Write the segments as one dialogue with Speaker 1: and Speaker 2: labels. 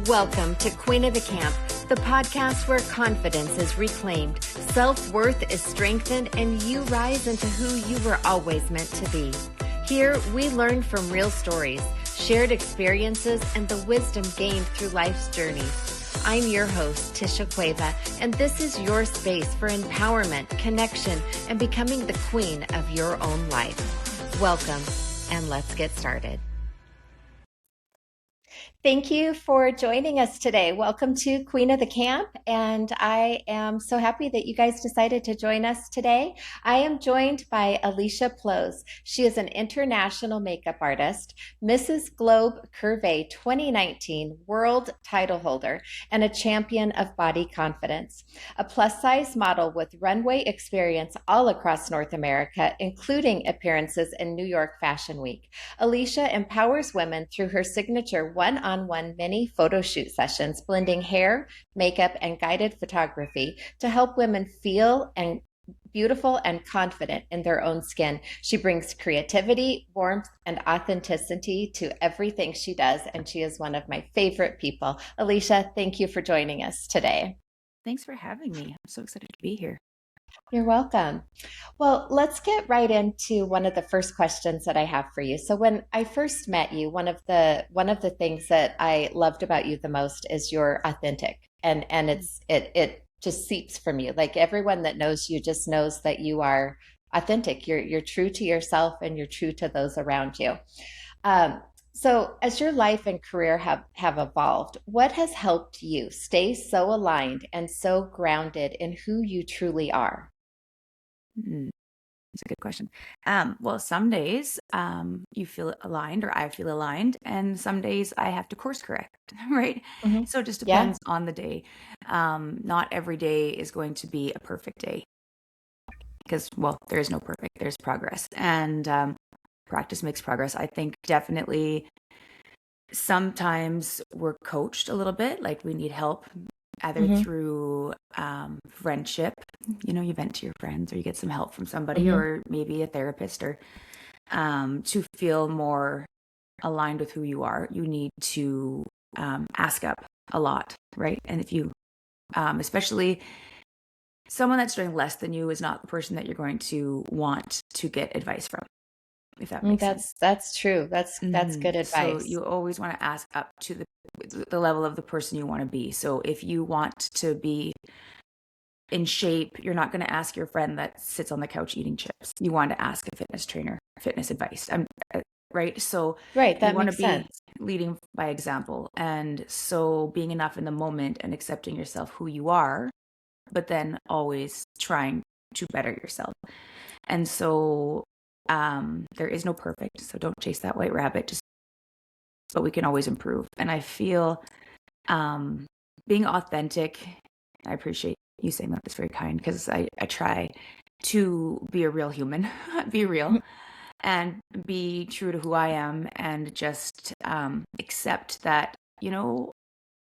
Speaker 1: Welcome to Queen of the Camp, the podcast where confidence is reclaimed, self-worth is strengthened, and you rise into who you were always meant to be. Here, we learn from real stories, shared experiences, and the wisdom gained through life's journey. I'm your host, Tisha Cueva, and this is your space for empowerment, connection, and becoming the queen of your own life. Welcome, and let's get started. Thank you for joining us today. Welcome to Queen of the Camp, and I am so happy that you guys decided to join us today. I am joined by Alicia Plosz. She is an international makeup artist, Mrs. Globe Curvy 2019 world title holder, and a champion of body confidence. A plus-size model with runway experience all across North America, including appearances in New York Fashion Week. Alicia empowers women through her signature one-on-one mini photo shoot sessions, blending hair, makeup, and guided photography to help women feel beautiful and confident in their own skin. She brings creativity, warmth, and authenticity to everything she does, and she is one of my favorite people. Alicia, thank you for joining us today.
Speaker 2: Thanks for having me. I'm so excited to be here.
Speaker 1: You're welcome. Well, let's get right into one of the first questions that I have for you. So when I first met you, one of the things that I loved about you the most is you're authentic, and it just seeps from you. Like everyone that knows you just knows that you are authentic. You're true to yourself, and you're true to those around you. So as your life and career have evolved, what has helped you stay so aligned and so grounded in who you truly are?
Speaker 2: That's a good question. Well, some days you feel aligned, or I feel aligned, and some days I have to course correct, right?
Speaker 1: Mm-hmm.
Speaker 2: So it just
Speaker 1: Yeah.
Speaker 2: depends on the day. Not every day is going to be a perfect day because, well, there is no perfect, there's progress. And practice makes progress. I think definitely sometimes we're coached a little bit, like we need help either through friendship, you vent to your friends, or you get some help from somebody, or maybe a therapist, or to feel more aligned with who you are, you need to ask up a lot, right? And if you, especially someone that's doing less than you is not the person that you're going to want to get advice from, if that makes sense.
Speaker 1: That's true. That's good advice.
Speaker 2: So you always want to ask up to the level of the person you want to be. So if you want to be in shape, you're not going to ask your friend that sits on the couch eating chips. You want to ask a fitness trainer fitness advice. Right? So
Speaker 1: right, that
Speaker 2: you want
Speaker 1: makes
Speaker 2: to be
Speaker 1: sense.
Speaker 2: leading by example. And so being enough in the moment and accepting yourself who you are, but then always trying to better yourself. And so there is no perfect, so don't chase that white rabbit, but we can always improve. And I feel being authentic, I appreciate you saying that. That's very kind, because I try to be a real human, be real, and be true to who I am, and just accept that,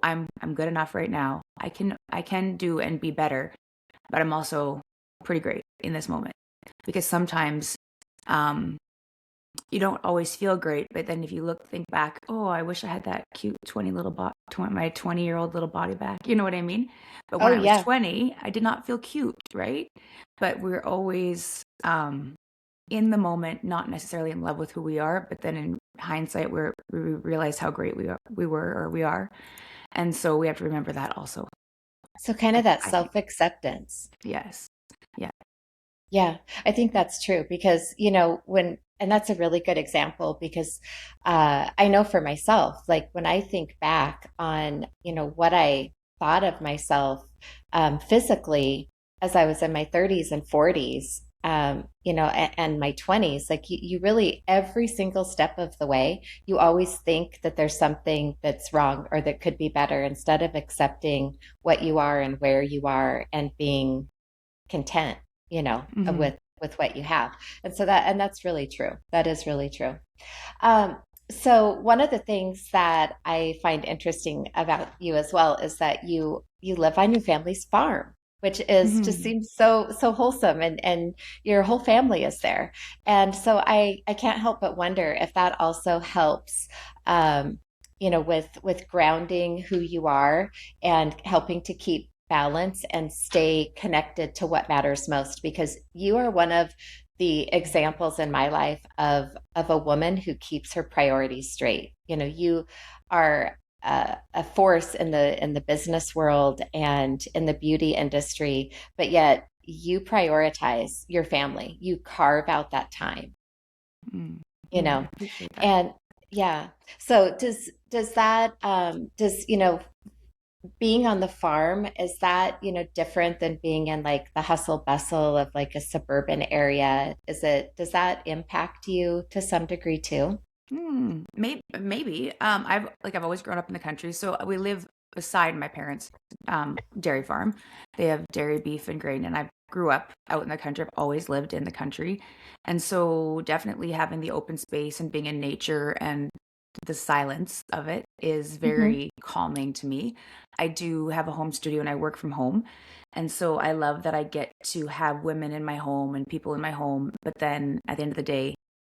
Speaker 2: I'm good enough right now. I can do and be better, but I'm also pretty great in this moment. Because sometimes you don't always feel great, but then if you think back, oh, I wish I had that cute my 20-year-old little body back. You know what I mean? But when I was 20, I did not feel cute, right? But we're always in the moment, not necessarily in love with who we are, but then in hindsight, we realize how great we are. And so we have to remember that also.
Speaker 1: So kind of that self-acceptance.
Speaker 2: Yes. Yeah.
Speaker 1: Yeah, I think that's true, because, and that's a really good example, because I know for myself, like when I think back on, what I thought of myself physically as I was in my 30s and 40s, and my 20s, like you really, every single step of the way, you always think that there's something that's wrong or that could be better, instead of accepting what you are and where you are and being content, with what you have. And so that's really true. That is really true. So one of the things that I find interesting about you as well is that you live on your family's farm, which is just seems so wholesome, and your whole family is there. And so I can't help but wonder if that also helps with grounding who you are and helping to keep balance and stay connected to what matters most, because you are one of the examples in my life of a woman who keeps her priorities straight. You are a force in the business world and in the beauty industry, but yet you prioritize your family. You carve out that time,
Speaker 2: Mm,
Speaker 1: you
Speaker 2: I
Speaker 1: know.
Speaker 2: appreciate that.
Speaker 1: And yeah. So does that does being on the farm, is that different than being in like the hustle bustle of like a suburban area? Does that impact you to some degree too?
Speaker 2: Maybe. I've always grown up in the country, so we live beside my parents' dairy farm. They have dairy, beef, and grain, and I grew up out in the country. I've always lived in the country, and so definitely having the open space and being in nature and the silence of it is
Speaker 1: Hmm.
Speaker 2: very calming to me. I do have a home studio and I work from home, and so I love that I get to have women in my home and people in my home. But then at the end of the day,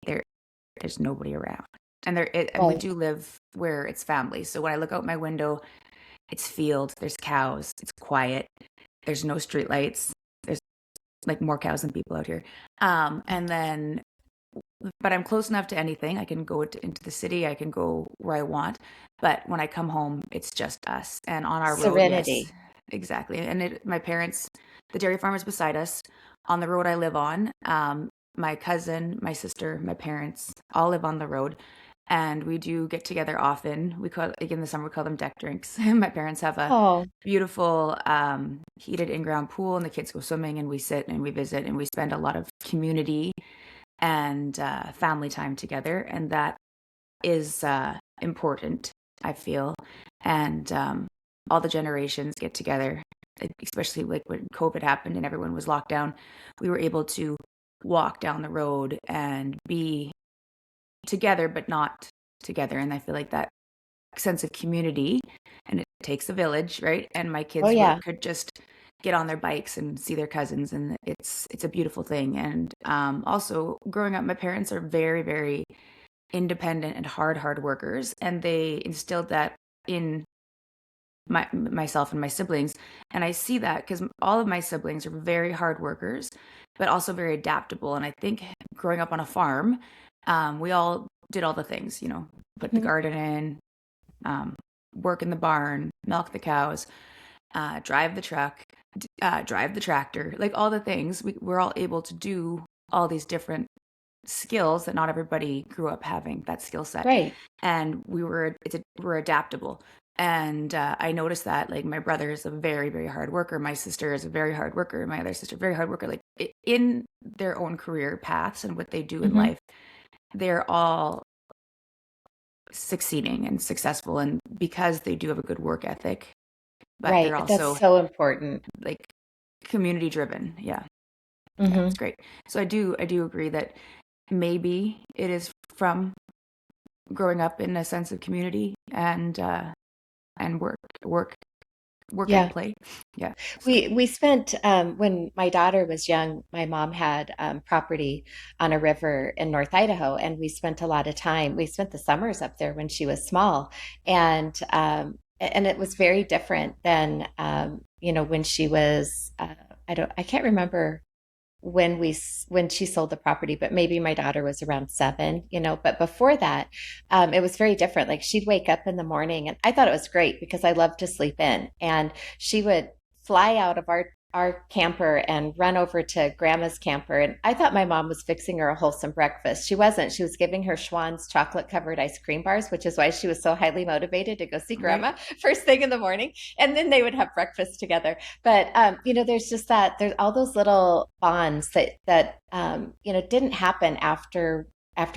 Speaker 2: there there's nobody around. And we
Speaker 1: Right.
Speaker 2: do live where it's family. So when I look out my window, it's field, there's cows, it's quiet, there's no street lights. There's like more cows than people out here. And then but I'm close enough to anything. I can go into the city, I can go where I want. But when I come home, it's just us. And on our road, yes,
Speaker 1: Serenity.
Speaker 2: exactly. And my parents, the dairy farm is beside us. On the road I live on, my cousin, my sister, my parents all live on the road. And we do get together often. Like in the summer, we call them deck drinks. My parents have a
Speaker 1: Oh,
Speaker 2: beautiful heated in-ground pool, and the kids go swimming, and we sit and we visit, and we spend a lot of community and family time together, and that is important, I feel. And all the generations get together, especially like when COVID happened and everyone was locked down. We were able to walk down the road and be together, but not together. And I feel like that sense of community, and it takes a village, right? And my
Speaker 1: oh
Speaker 2: kids
Speaker 1: yeah.
Speaker 2: could just get on their bikes and see their cousins, and it's a beautiful thing. And also growing up, my parents are very, very independent and hard workers, and they instilled that in myself and my siblings. And I see that because all of my siblings are very hard workers, but also very adaptable. And I think growing up on a farm, we all did all the things, put the
Speaker 1: Mhm.
Speaker 2: garden in, um, work in the barn, milk the cows, drive the truck, drive the tractor, like all the things. We're all able to do all these different skills that not everybody grew up having that skill set.
Speaker 1: Right.
Speaker 2: And we're adaptable. And I noticed that like my brother is a very, very hard worker. My sister is a very hard worker. My other sister, very hard worker. Like in their own career paths and what they do in
Speaker 1: Hmm.
Speaker 2: life, they're all succeeding and successful, and because they do have a good work ethic, but they're
Speaker 1: Right. That's
Speaker 2: also
Speaker 1: so important.
Speaker 2: like community driven. Yeah, it's
Speaker 1: Hmm.
Speaker 2: great. So I do agree that maybe it is from growing up in a sense of community and work and
Speaker 1: Yeah.
Speaker 2: play. Yeah. So
Speaker 1: We spent when my daughter was young, my mom had property on a river in North Idaho, and we spent a lot of time. We spent the summers up there when she was small, and it was very different than when she was I can't remember when she sold the property, but maybe my daughter was around 7, but before that, it was very different. Like she'd wake up in the morning, and I thought it was great because I love to sleep in, and she would fly out of our camper and run over to grandma's camper. And I thought my mom was fixing her a wholesome breakfast. She wasn't. She was giving her Schwann's chocolate covered ice cream bars, which is why she was so highly motivated to go see
Speaker 2: right.
Speaker 1: grandma first thing in the morning. And then they would have breakfast together. But there's just there's all those little bonds that didn't happen after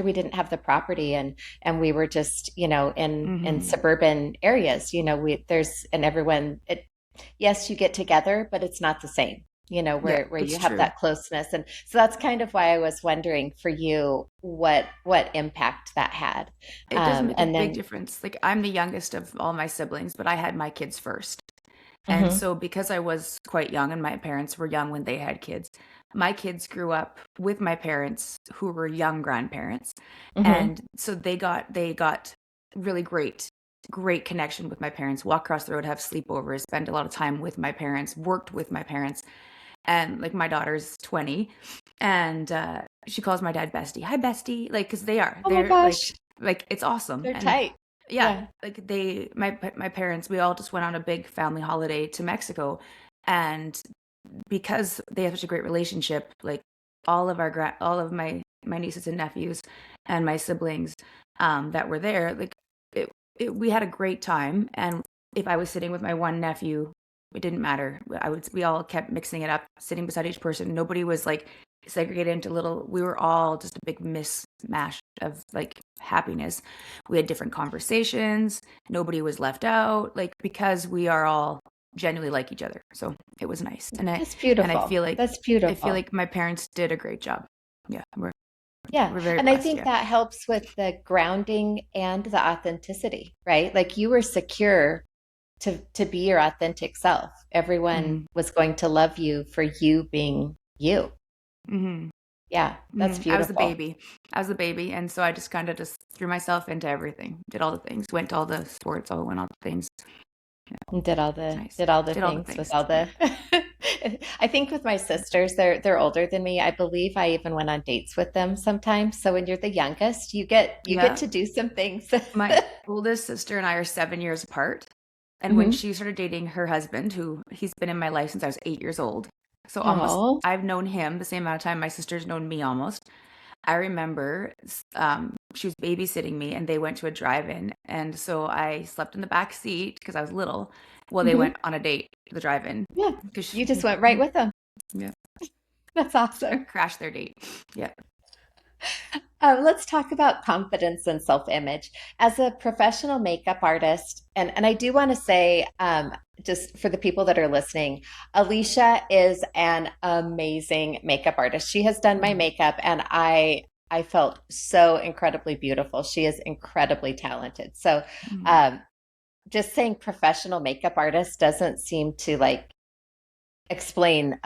Speaker 1: we didn't have the property, and we were just in
Speaker 2: Hmm.
Speaker 1: suburban areas. We there's and everyone it Yes, you get together, but it's not the same,
Speaker 2: Yeah,
Speaker 1: where
Speaker 2: it's
Speaker 1: you have
Speaker 2: true.
Speaker 1: that closeness. And so that's kind of why I was wondering for you what impact that had.
Speaker 2: It does make a
Speaker 1: And
Speaker 2: big
Speaker 1: then,
Speaker 2: difference. Like I'm the youngest of all my siblings, but I had my kids first. And
Speaker 1: mhm,
Speaker 2: so because I was quite young and my parents were young when they had kids, my kids grew up with my parents who were young grandparents.
Speaker 1: mhm,
Speaker 2: And so they got really great great connection with my parents, walk across the road, have sleepovers, spend a lot of time with my parents, worked with my parents. And like my daughter's 20 and she calls my dad bestie. Hi bestie. Like cuz
Speaker 1: Oh my
Speaker 2: they're
Speaker 1: gosh,
Speaker 2: like it's awesome.
Speaker 1: they're
Speaker 2: And
Speaker 1: tight.
Speaker 2: yeah,
Speaker 1: Yeah.
Speaker 2: like my parents, we all just went on a big family holiday to Mexico, and because they have such a great relationship, like all of my nieces and nephews and my siblings that were there, like we had a great time. And if I was sitting with my one nephew, it didn't matter. We all kept mixing it up, sitting beside each person. Nobody was like segregated into little, we were all just a big mismatch of like happiness. We had different conversations. Nobody was left out, like because we are all genuinely like each other. So it was nice.
Speaker 1: That's
Speaker 2: And
Speaker 1: beautiful. That's
Speaker 2: I feel
Speaker 1: beautiful.
Speaker 2: like my parents did a great job. Yeah,
Speaker 1: Yeah.
Speaker 2: we're very
Speaker 1: And I
Speaker 2: blessed.
Speaker 1: think
Speaker 2: Yeah.
Speaker 1: that helps with the grounding and the authenticity, right? Like you were secure to be your authentic self. Everyone
Speaker 2: Hmm.
Speaker 1: was going to love you for you being you.
Speaker 2: Hmm.
Speaker 1: Yeah, that's
Speaker 2: Hmm.
Speaker 1: beautiful.
Speaker 2: I was the baby, and so I just kind of just threw myself into everything. Did all the things. Went to all the sports. All went all the things. Yeah,
Speaker 1: And
Speaker 2: it's nice.
Speaker 1: did all the
Speaker 2: Did all the
Speaker 1: things with
Speaker 2: things.
Speaker 1: all
Speaker 2: Yeah.
Speaker 1: the I think with my sisters, they're older than me. I believe I even went on dates with them sometimes. So when you're the youngest, you get
Speaker 2: Yeah.
Speaker 1: to do some things.
Speaker 2: My oldest sister and I are 7 years apart. And when
Speaker 1: Hmm.
Speaker 2: she started dating her husband, who he's been in my life since I was 8 years old, so almost
Speaker 1: Oh.
Speaker 2: I've known him the same amount of time my sister's known me almost. I remember she was babysitting me and they went to a drive-in. And so I slept in the back seat because I was little while they
Speaker 1: Hmm.
Speaker 2: went on a date to the drive-in.
Speaker 1: Yeah.
Speaker 2: 'Cause
Speaker 1: You just went right with them.
Speaker 2: yeah,
Speaker 1: That's awesome.
Speaker 2: crashed their date. Yeah.
Speaker 1: Let's talk about confidence and self-image. As a professional makeup artist, and I do want to say, just for the people that are listening, Alicia is an amazing makeup artist. She has done my
Speaker 2: Mhm.
Speaker 1: makeup, and I felt so incredibly beautiful. She is incredibly talented. So,
Speaker 2: Mhm.
Speaker 1: um, just saying professional makeup artist doesn't seem to like explain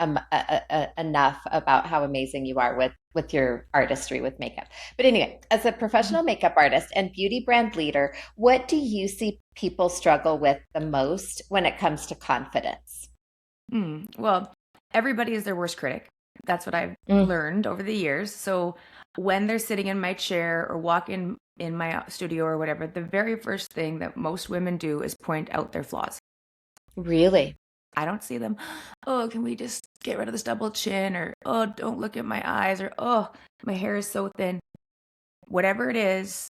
Speaker 1: enough about how amazing you are with your artistry with makeup. But anyway, as a professional makeup artist and beauty brand leader, what do you see people struggle with the most when it comes to confidence?
Speaker 2: Well, everybody is their worst critic. That's what I've
Speaker 1: Mm,
Speaker 2: learned over the years. So when they're sitting in my chair or walking in my studio or whatever, the very first thing that most women do is point out their flaws.
Speaker 1: really?
Speaker 2: I don't see them. Oh, can we just get rid of this double chin? Or, oh, don't look at my eyes. Or, oh, my hair is so thin. Whatever it is,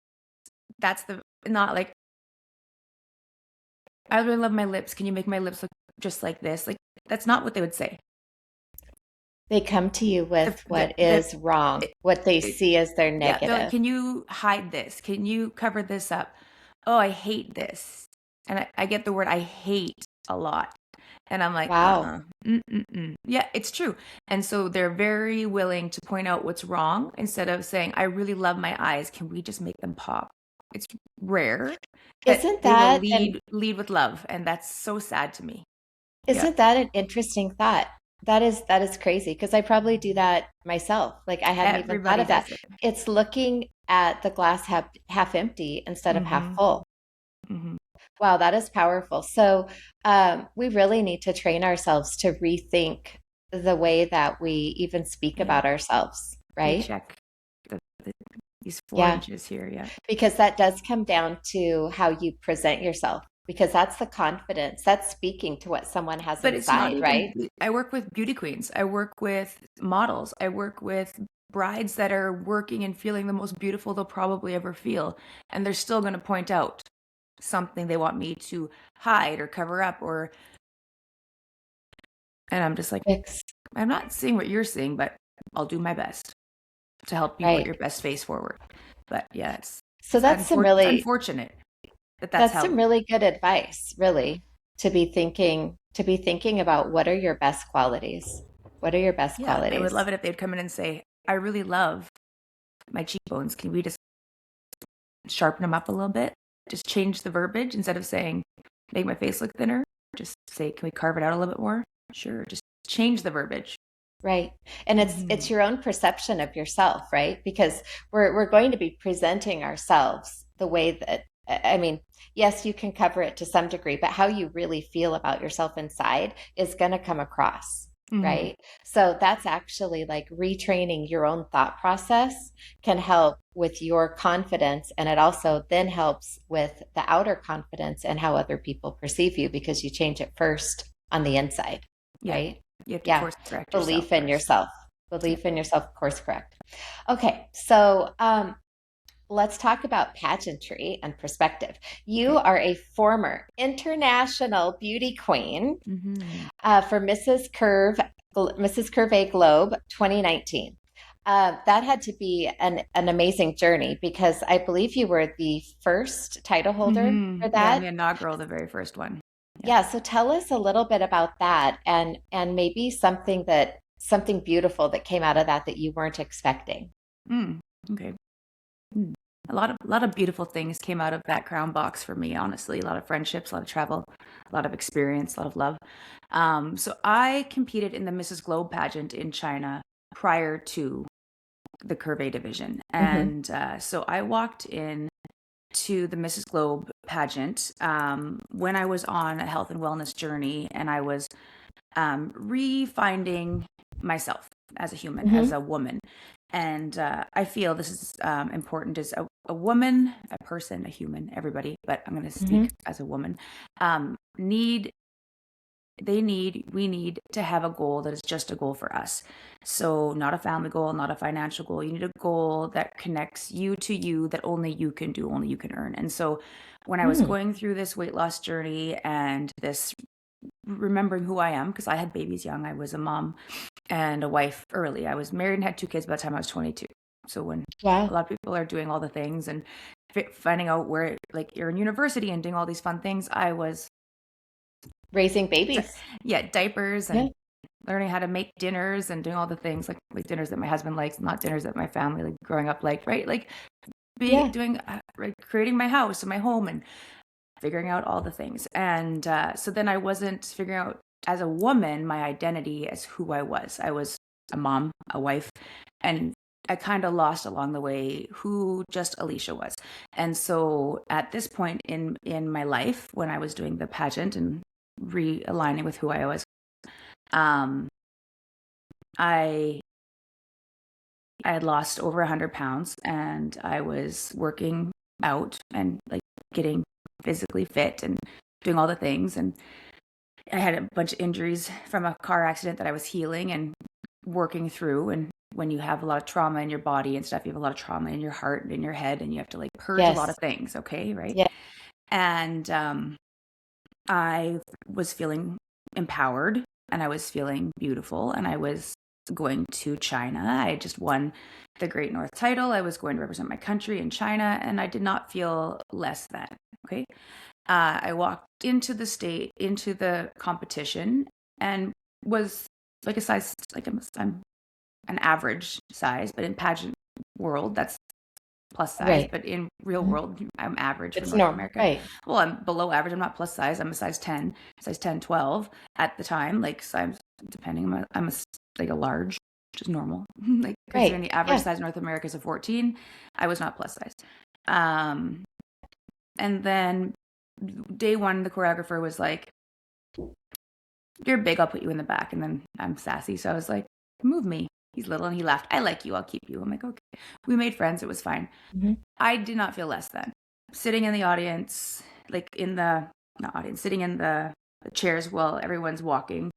Speaker 2: that's the, not like, I really love my lips. Can you make my lips look just like this? Like, that's not what they would say.
Speaker 1: They come to you
Speaker 2: The,
Speaker 1: with
Speaker 2: the,
Speaker 1: what
Speaker 2: the,
Speaker 1: is wrong,
Speaker 2: it,
Speaker 1: what they
Speaker 2: it,
Speaker 1: see as their
Speaker 2: yeah, they're like,
Speaker 1: negative.
Speaker 2: can you hide this? Can you cover this up? Oh, I hate this. And I get the word I hate a lot. And I'm like,
Speaker 1: Wow.
Speaker 2: yeah, it's true. And so they're very willing to point out what's wrong instead of saying, I really love my eyes. Can we just make them pop? It's rare that
Speaker 1: Isn't
Speaker 2: they will
Speaker 1: that an
Speaker 2: lead with love. And that's so sad to me. Yeah.
Speaker 1: Isn't that an interesting thought? That is crazy because I probably do that myself. Like I hadn't even thought
Speaker 2: Everybody
Speaker 1: of that.
Speaker 2: does it.
Speaker 1: It's looking at the glass half empty instead of half
Speaker 2: Hmm.
Speaker 1: full.
Speaker 2: Hmm.
Speaker 1: Wow, that is powerful. So we really need to train ourselves to rethink the way that we even speak
Speaker 2: Yeah.
Speaker 1: about ourselves, right?
Speaker 2: Recheck the, these four
Speaker 1: Yeah,
Speaker 2: inches here. Yeah.
Speaker 1: because that does come down to how you present yourself, because that's the confidence. That's speaking to what someone has
Speaker 2: But it's not
Speaker 1: inside,
Speaker 2: even,
Speaker 1: right?
Speaker 2: I work with beauty queens. I work with models. I work with brides that are working and feeling the most beautiful they'll probably ever feel. And they're still going to point out something they want me to hide or cover up or, and I'm just like,
Speaker 1: Fix,
Speaker 2: I'm not seeing what you're seeing, but I'll do my best to help you put
Speaker 1: right.
Speaker 2: your best face forward. But yeah,
Speaker 1: So
Speaker 2: it's unfortunate that that's
Speaker 1: that's some
Speaker 2: how,
Speaker 1: really good advice, really, to be thinking about what are your best qualities? What are your best
Speaker 2: yeah, I would
Speaker 1: qualities?
Speaker 2: love it if they'd come in and say, I really love my cheekbones. Can we just sharpen them up a little bit? Just change the verbiage instead of saying, make my face look thinner. Just say, can we carve it out a little bit more? Sure. Just change the verbiage.
Speaker 1: Right. And
Speaker 2: Hmm.
Speaker 1: it's your own perception of yourself, right? Because we're going to be presenting ourselves the way that I mean, yes, you can cover it to some degree, but how you really feel about yourself inside is going to come across,
Speaker 2: Hmm.
Speaker 1: right? So that's actually like retraining your own thought process can help with your confidence. And it also then helps with the outer confidence and how other people perceive you because you change it first on the inside,
Speaker 2: Yeah.
Speaker 1: right?
Speaker 2: You have to
Speaker 1: Yeah.
Speaker 2: course correct yourself
Speaker 1: Belief in
Speaker 2: first.
Speaker 1: yourself.
Speaker 2: Yeah.
Speaker 1: Belief in yourself, course correct. Okay. So, let's talk about pageantry and perspective. You
Speaker 2: Okay.
Speaker 1: are a former international beauty queen
Speaker 2: Hmm.
Speaker 1: for Mrs. Curve Globe 2019. That had to be an amazing journey because I believe you were the first title holder
Speaker 2: Hmm.
Speaker 1: for
Speaker 2: Yeah, I'm
Speaker 1: that.
Speaker 2: the inaugural, the very first one. Yeah.
Speaker 1: Yeah, so tell us a little bit about that and maybe something beautiful that came out of that that you weren't expecting.
Speaker 2: Mm. Okay. Mm. A lot of beautiful things came out of that crown box for me, honestly. A lot of friendships, a lot of travel, a lot of experience, a lot of love. So I competed in the Mrs. Globe pageant in China prior to the Curvy division.
Speaker 1: Hmm.
Speaker 2: And so I walked in to the Mrs. Globe pageant when I was on a health and wellness journey, and I was refinding myself as a human, as
Speaker 1: Hmm.
Speaker 2: a woman. And I feel this is important as a woman, a person, a human, everybody, but I'm going to speak
Speaker 1: Hmm.
Speaker 2: as a woman. Need we need to have a goal that is just a goal for us. So, not a family goal, not a financial goal. You need a goal that connects you to you, that only you can do, only you can earn. And so, when I was
Speaker 1: Mm.
Speaker 2: going through this weight loss journey and this remembering who I am, because I had babies young, I was a mom and a wife early. I was married and had two kids by the time I was 22. So, when a
Speaker 1: Wow.
Speaker 2: lot of people are doing all the things and finding out where, like, you're in university and doing all these fun things, I was
Speaker 1: Raising babies.
Speaker 2: yeah, diapers and
Speaker 1: Yeah.
Speaker 2: learning how to make dinners and doing all the things like dinners that my husband likes, not dinners that my family like growing up like, right? Like be
Speaker 1: Yeah.
Speaker 2: doing like creating my house and my home and figuring out all the things. And so then I wasn't figuring out as a woman my identity as who I was. I was a mom, a wife, and I kind of lost along the way who just Alicia was. And so at this point in my life when I was doing the pageant and realigning with who I was, um, I I had lost over 100 pounds and I was working out and like getting physically fit and doing all the things. And I had a bunch of injuries from a car accident that I was healing and working through. And when you have a lot of trauma in your body and stuff, you have a lot of trauma in your heart and in your head, and you have to like purge a lot of
Speaker 1: Yes.
Speaker 2: things. Okay. Right.
Speaker 1: Yeah.
Speaker 2: And I was feeling empowered and I was feeling beautiful and I was going to China. I had just won the Great North title. I was going to represent my country in China and I did not feel less than. Okay. I walked into the competition and was like a size, like I'm an average size, but in pageant world, that's plus size,
Speaker 1: Right.
Speaker 2: but in real
Speaker 1: Mhm.
Speaker 2: world, I'm average for
Speaker 1: It's
Speaker 2: North
Speaker 1: normal.
Speaker 2: America.
Speaker 1: Right.
Speaker 2: Well, I'm below average. I'm not plus size. I'm a size 10, size 10, 12 at the time. Like size, depending, like a large, which is normal. Like considering
Speaker 1: Right.
Speaker 2: the average
Speaker 1: Yeah.
Speaker 2: size in North America is a 14, I was not plus size. Um, and then day one, the choreographer was like, "You're big. I'll put you in the back." And then I'm sassy, so I was like, "Move me." He's little, and he laughed. "I like you. I'll keep you." I'm like, "Okay." We made friends. It was fine.
Speaker 1: Hmm.
Speaker 2: I did not feel less than. Sitting in the audience, like in the not audience, sitting in the chairs while everyone's walking,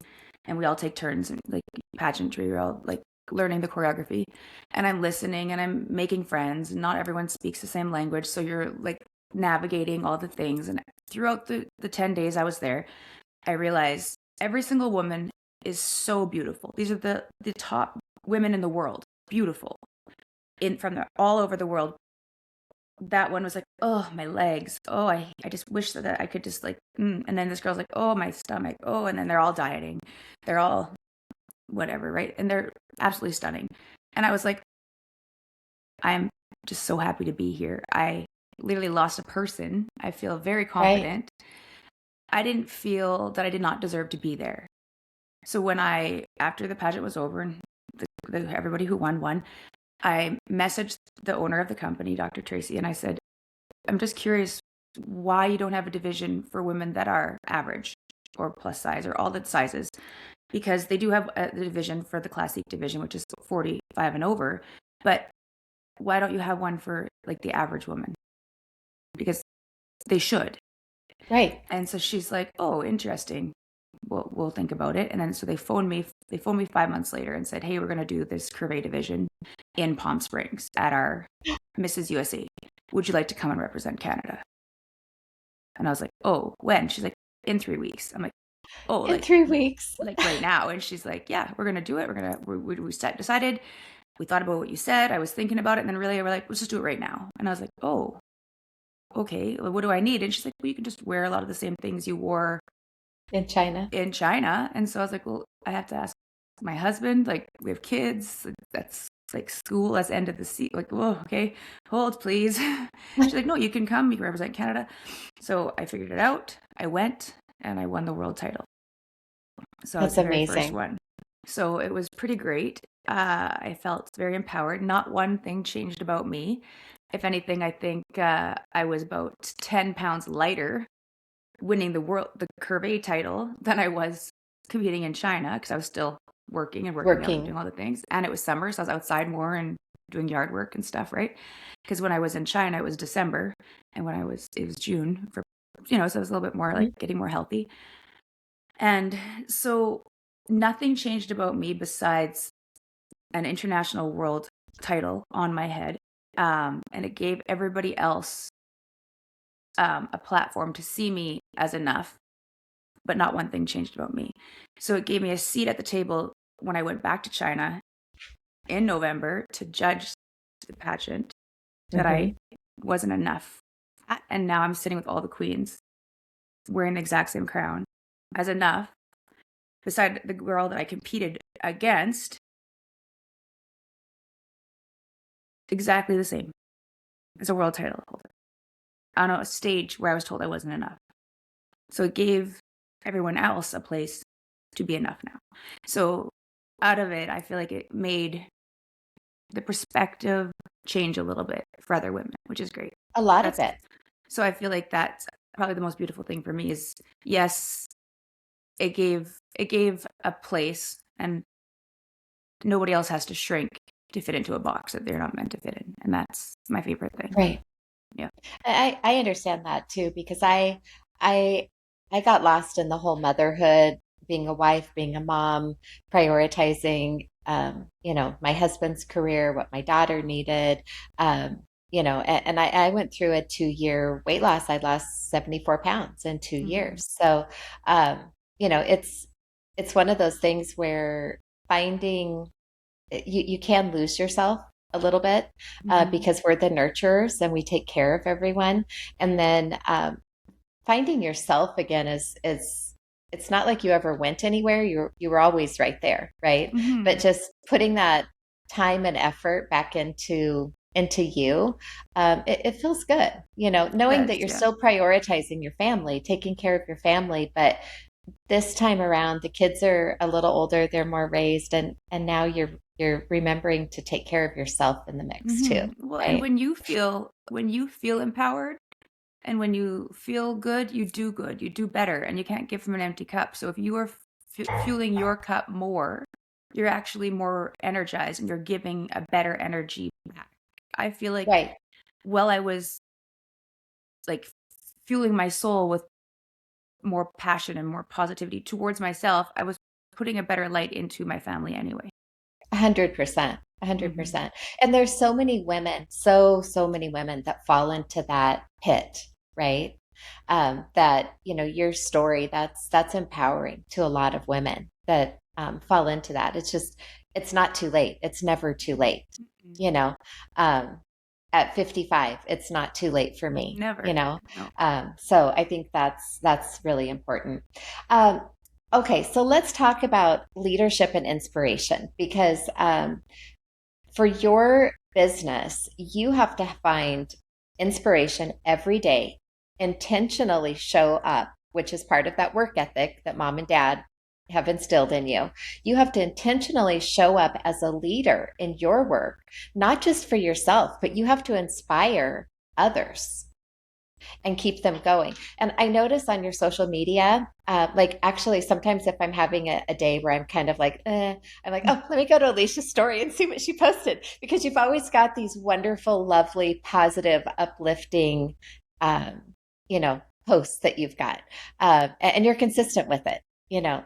Speaker 2: and we all take turns and like pageantry, we're all like learning the choreography, and I'm listening and I'm making friends. And not everyone speaks the same language, so you're like navigating all the things. And throughout the 10 days I was there, I realized every single woman is so beautiful. These are the top women in the world, beautiful in from all over the world. That one was like, oh, my legs. Oh, I just wish that I could just like, and then this girl's like, oh, my stomach. Oh, and then they're all dieting. They're all whatever, right? And they're absolutely stunning. And I was like, I'm just so happy to be here. I literally lost a person. I feel very
Speaker 1: Right.
Speaker 2: confident. I didn't feel that I did not deserve to be there. So after the pageant was over and everybody who won, I messaged the owner of the company, Dr. Tracy, and I said, I'm just curious, why you don't have a division for women that are average or plus size or all the sizes, because they do have a division for the classic division, which is 45 and over. But why don't you have one for like the average woman? Because they should.
Speaker 1: Right.
Speaker 2: And so she's like, "Oh, interesting. We'll think about it." And then so they phoned me. They phoned me 5 months later and said, "Hey, we're going to do this curve division in Palm Springs at our Mrs. USA. Would you like to come and represent Canada?" And I was like, "Oh, when?" She's like, "In 3 weeks." I'm like, "Oh,
Speaker 1: In 3 weeks.
Speaker 2: like right now?" And she's like, "Yeah, we're gonna do it. Decided. We thought about what you said. I was thinking about it, and then really we're like, let's just do it right now." And I was like, "Oh, okay. Well, what do I need?" And she's like, "Well, you can just wear a lot of the same things you wore
Speaker 1: In China.
Speaker 2: in China." And so I was like, "Well, I have to ask my husband. Like, we have kids. That's like school. That's end of the sea. Like, whoa, okay, hold please." She's like, "No, you can come. You can represent Canada." So I figured it out. I went and I won the world title. So I was
Speaker 1: That's
Speaker 2: the very first
Speaker 1: amazing.
Speaker 2: one. So it was pretty great. I felt very empowered. Not one thing changed about me. If anything, I think I was about 10 pounds lighter winning the curve title than I was competing in China, because I was still working and working out and
Speaker 1: Working.
Speaker 2: doing all the things. And it was summer, so I was outside more and doing yard work and stuff, right? Because when I was in China, it was December, and it was June for, so it was a little bit more like
Speaker 1: Mhm.
Speaker 2: getting more healthy. And so nothing changed about me besides an international world title on my head. And it gave everybody else a platform to see me as enough, but not one thing changed about me. So it gave me a seat at the table when I went back to China in November to judge the pageant that I
Speaker 1: Mhm.
Speaker 2: wasn't enough at. And now I'm sitting with all the queens wearing the exact same crown as enough, beside the girl that I competed against, exactly the same as a world title holder on a stage where I was told I wasn't enough. So it gave everyone else a place to be enough now. So out of it, I feel like it made the perspective change a little bit for other women, which is great.
Speaker 1: A lot of
Speaker 2: That's
Speaker 1: it.
Speaker 2: so I feel like that's probably the most beautiful thing for me is, yes, it gave a place, and nobody else has to shrink to fit into a box that they're not meant to fit in. And that's my favorite thing.
Speaker 1: Right.
Speaker 2: Yeah.
Speaker 1: I understand that too because I I got lost in the whole motherhood, being a wife, being a mom, prioritizing my husband's career, what my daughter needed. And I went through a 2 year weight loss. I lost 74 pounds in two
Speaker 2: Mm-hmm.
Speaker 1: years. So it's one of those things where finding you can lose yourself a little bit
Speaker 2: Mm-hmm.
Speaker 1: because we're the nurturers and we take care of everyone. And then finding yourself again is it's not like you ever went anywhere. You were always right there, right? But
Speaker 2: Mm-hmm.
Speaker 1: just putting that time and effort back into you, it feels good,
Speaker 2: It
Speaker 1: knowing that
Speaker 2: does,
Speaker 1: you're
Speaker 2: yeah.
Speaker 1: still prioritizing your family, taking care of your family, but this time around the kids are a little older, they're more raised, and now you're remembering to take care of yourself in the mix too,
Speaker 2: Well, and
Speaker 1: right?
Speaker 2: when you feel empowered and when you feel good, you do better, and you can't give from an empty cup. So if you are fueling your cup more, you're actually more energized and you're giving a better energy back. I feel like
Speaker 1: Right.
Speaker 2: while I was like fueling my soul with more passion and more positivity towards myself, I was putting a better light into my family anyway.
Speaker 1: 100%. a hundred
Speaker 2: Hmm.
Speaker 1: percent. And there's so many women, so many women that fall into that pit, right? That, your story, that's empowering to a lot of women that fall into that. It's not too late. It's never too late, you know. Um, at 55, it's not too late for me, you
Speaker 2: Never.
Speaker 1: know.
Speaker 2: No.
Speaker 1: So I think that's really important. Um, okay, so let's talk about leadership and inspiration because for your business, you have to find inspiration every day, intentionally show up, which is part of that work ethic that mom and dad have instilled in you. You have to intentionally show up as a leader in your work, not just for yourself, but you have to inspire others. and keep them going. And I notice on your social media, like actually sometimes if I'm having a day where I'm kind of like, I'm like, oh, let me go to Alicia's story and see what she posted, because you've always got these wonderful, lovely, positive, uplifting, um, posts that you've got, and you're consistent with it.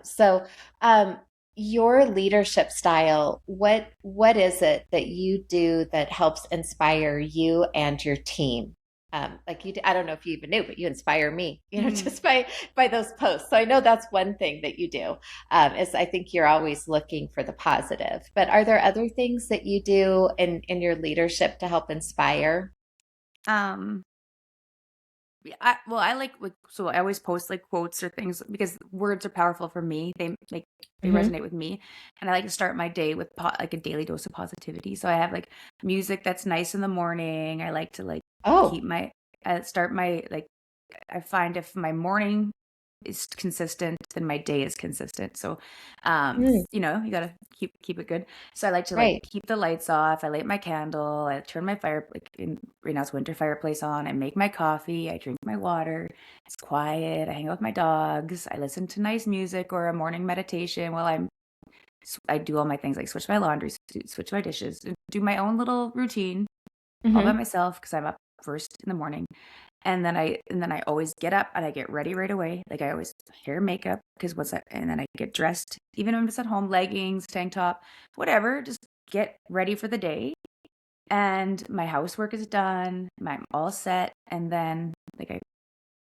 Speaker 1: So um, your leadership style, what is it that you do that helps inspire you and your team? Like I don't know if you even knew, but you inspire me,
Speaker 2: Mhm.
Speaker 1: just by those posts. So I know that's one thing that you do. Is I think you're always looking for the positive. But are there other things that you do in your leadership to help inspire?
Speaker 2: Um, yeah, I like so I always post like quotes or things because words are powerful for me. They
Speaker 1: Hmm.
Speaker 2: resonate with me, and I like to start my day with like a daily dose of positivity. So I have like music that's nice in the morning. I like to like keep
Speaker 1: Oh,
Speaker 2: my start my like I find if my morning is consistent, then my day is consistent. So,
Speaker 1: mm,
Speaker 2: you gotta keep it good. So I like to like
Speaker 1: right,
Speaker 2: keep the lights off. I light my candle. I turn my fire right now it's winter fireplace on. I make my coffee. I drink my water. It's quiet. I hang out with my dogs. I listen to nice music or a morning meditation while I do all my things like switch my laundry, switch my dishes, do my own little routine all by
Speaker 1: hmm,
Speaker 2: myself because I'm up first in the morning. And then I always get up and I get ready right away. Like I always hair makeup because and then I get dressed, even if it's at home, leggings, tank top, whatever, just get ready for the day. And my housework is done. I'm all set. And then like I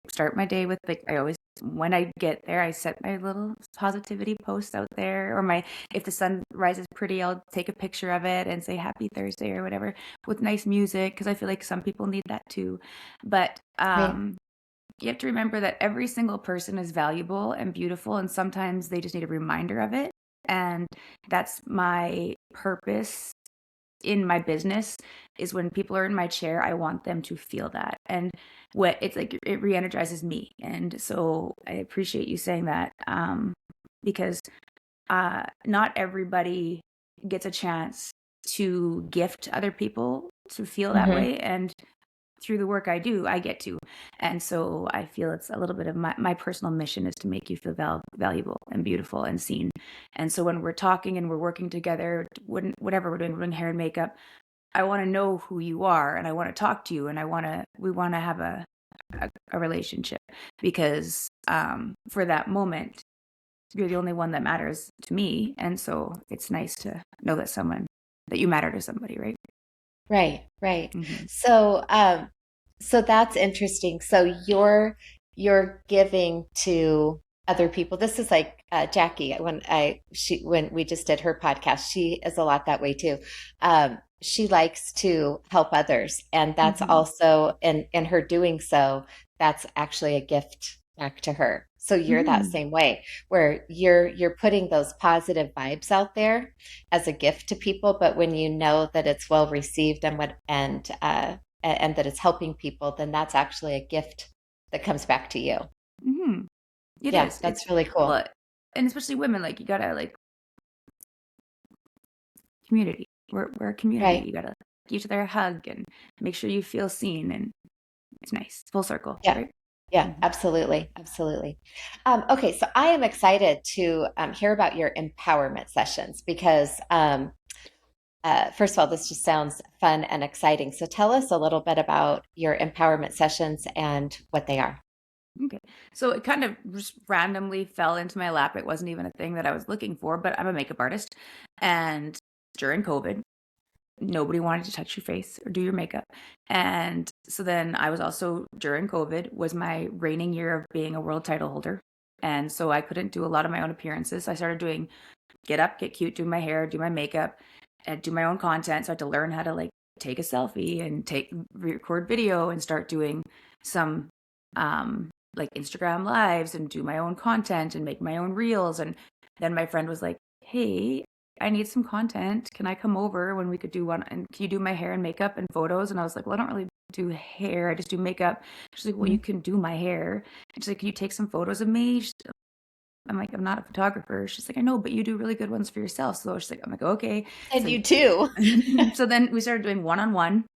Speaker 2: start my day with like I always when I get there, I set my little positivity post out there, or my if the sun rises pretty, I'll take a picture of it and say happy Thursday or whatever with nice music because I feel like some people need that too. But
Speaker 1: right,
Speaker 2: you have to remember that every single person is valuable and beautiful, and sometimes they just need a reminder of it. And that's my purpose in my business is when people are in my chair, I want them to feel that. And what it's like, it re-energizes me. And so I appreciate you saying that because not everybody gets a chance to gift other people to feel that
Speaker 1: hmm,
Speaker 2: way. And through the work I do, I get to. And so I feel it's a little bit of my personal mission is to make you feel valuable and beautiful and seen. And so when we're talking and we're working together, whatever we're doing hair and makeup, I want to know who you are and I want to talk to you and we want to have a relationship because for that moment, you're the only one that matters to me. And so it's nice to know that you matter to somebody, right?
Speaker 1: right, right.
Speaker 2: Hmm.
Speaker 1: So, so that's interesting. So you're giving to other people. This is like Jackie when we just did her podcast. She is a lot that way too. She likes to help others, and that's
Speaker 2: Hmm.
Speaker 1: also in her doing so. That's actually a gift back to her. So you're that
Speaker 2: Hmm.
Speaker 1: same way, where you're putting those positive vibes out there as a gift to people, but when you know that it's well received and that it's helping people, then that's actually a gift that comes back to you.
Speaker 2: Hmm. It
Speaker 1: Yeah,
Speaker 2: is. It's
Speaker 1: that's really cool.
Speaker 2: well, and especially women, like you gotta like community. We're a community.
Speaker 1: Right.
Speaker 2: You gotta give each other a hug and make sure you feel seen, and it's nice. Full circle,
Speaker 1: Yeah.
Speaker 2: right?
Speaker 1: Yeah,
Speaker 2: Hmm.
Speaker 1: absolutely. Absolutely. Okay, so I am excited to hear about your empowerment sessions because, first of all, this just sounds fun and exciting. So tell us a little bit about your empowerment sessions and what they are.
Speaker 2: Okay. So it kind of just randomly fell into my lap. It wasn't even a thing that I was looking for, but I'm a makeup artist. And during COVID, nobody wanted to touch your face or do your makeup. And so then I was also during COVID was my reigning year of being a world title holder. And so I couldn't do a lot of my own appearances. I started doing get up, get cute, do my hair, do my makeup, and do my own content. So I had to learn how to like take a selfie and take record video and start doing some like Instagram lives and do my own content and make my own reels. And then my friend was like, "Hey, I need some content. Can I come over when we could do one? And can you do my hair and makeup and photos?" And I was like, "Well, I don't really do hair. I just do makeup." She's like, "Well, you
Speaker 1: Mhm.
Speaker 2: can do my hair." And she's like, "Can you take some photos of me?" I'm like, "I'm not a photographer." She's like, "I know, but you do really good ones for yourself." So she's like, I'm like, "Okay."
Speaker 1: And
Speaker 2: So
Speaker 1: you too.
Speaker 2: so then we started doing one-on-one.